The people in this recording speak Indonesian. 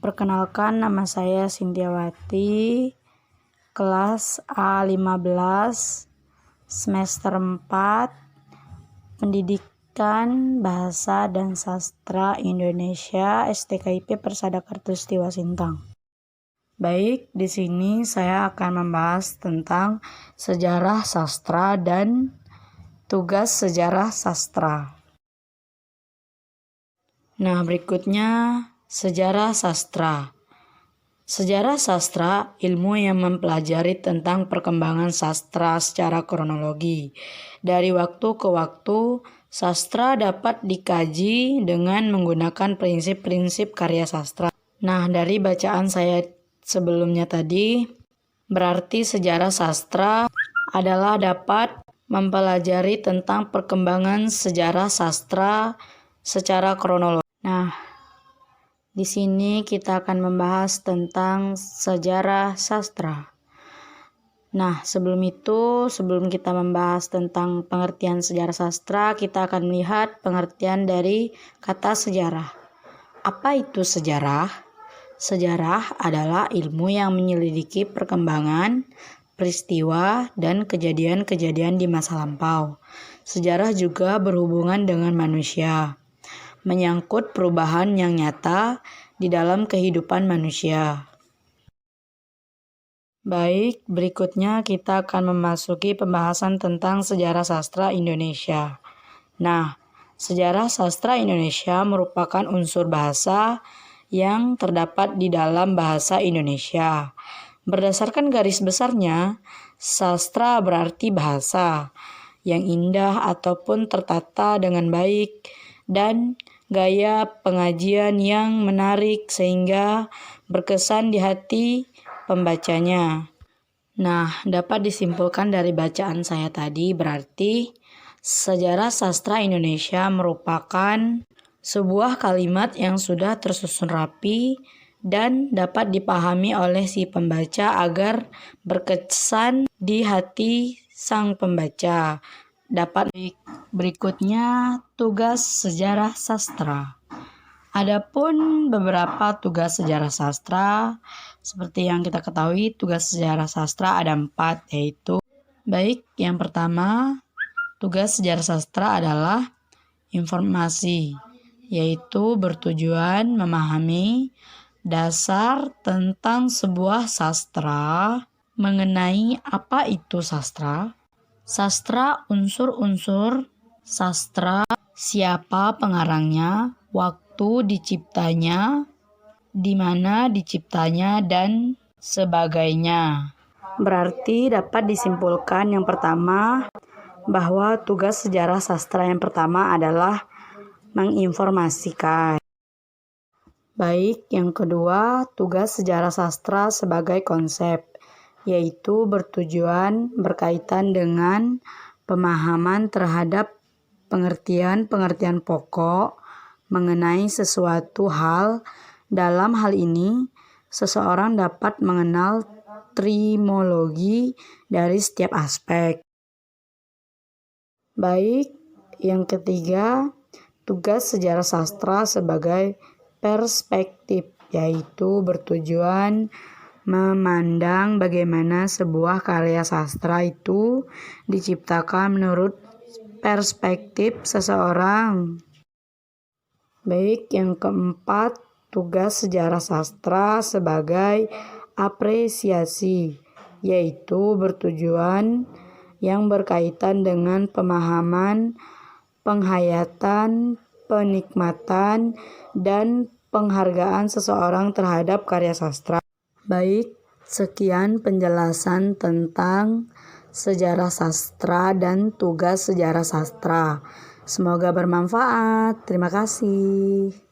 Perkenalkan, nama saya Sintiawati, kelas A15, semester 4, Pendidikan Bahasa dan Sastra Indonesia, STKIP Persada Kartostiwa Sintang. Baik, di sini saya akan membahas tentang sejarah sastra dan tugas sejarah sastra. Nah, berikutnya sejarah sastra. Sejarah sastra, ilmu yang mempelajari tentang perkembangan sastra secara kronologi. Dari waktu ke waktu, sastra dapat dikaji dengan menggunakan prinsip-prinsip karya sastra. Nah, dari bacaan saya sebelumnya tadi, berarti sejarah sastra adalah dapat mempelajari tentang perkembangan sejarah sastra secara kronologi. Nah, di sini kita akan membahas tentang sejarah sastra. Nah, sebelum kita membahas tentang pengertian sejarah sastra, kita akan melihat pengertian dari kata sejarah. Apa itu sejarah? Sejarah adalah ilmu yang menyelidiki perkembangan, peristiwa, dan kejadian-kejadian di masa lampau. Sejarah juga berhubungan dengan manusia, menyangkut perubahan yang nyata di dalam kehidupan manusia. Baik, berikutnya kita akan memasuki pembahasan tentang sejarah sastra Indonesia. Nah, sejarah sastra Indonesia merupakan unsur bahasa yang terdapat di dalam bahasa Indonesia. Berdasarkan garis besarnya, sastra berarti bahasa yang indah ataupun tertata dengan baik dan gaya penyajian yang menarik sehingga berkesan di hati pembacanya. Nah, dapat disimpulkan dari bacaan saya tadi berarti sejarah sastra Indonesia merupakan sebuah kalimat yang sudah tersusun rapi dan dapat dipahami oleh si pembaca agar berkesan di hati sang pembaca. Berikutnya tugas sejarah sastra. Adapun beberapa tugas sejarah sastra, seperti yang kita ketahui, tugas sejarah sastra ada 4, yaitu yang pertama, tugas sejarah sastra adalah informasi, yaitu bertujuan memahami dasar tentang sebuah sastra, mengenai apa itu sastra, unsur-unsur sastra, siapa pengarangnya, waktu diciptanya, di mana diciptanya, dan sebagainya. Berarti dapat disimpulkan yang pertama bahwa tugas sejarah sastra yang pertama adalah menginformasikan. Baik, yang kedua, tugas sejarah sastra sebagai konsep, yaitu bertujuan berkaitan dengan pemahaman terhadap pengertian-pengertian pokok mengenai sesuatu hal. Dalam hal ini, seseorang dapat mengenal terminologi dari setiap aspek. Baik, yang ketiga, tugas sejarah sastra sebagai perspektif, yaitu bertujuan memandang bagaimana sebuah karya sastra itu diciptakan menurut perspektif seseorang. Baik, yang keempat, tugas sejarah sastra sebagai apresiasi, yaitu bertujuan yang berkaitan dengan pemahaman, penghayatan, penikmatan, dan penghargaan seseorang terhadap karya sastra. Baik, sekian penjelasan tentang sejarah sastra dan tugas sejarah sastra. Semoga bermanfaat. Terima kasih.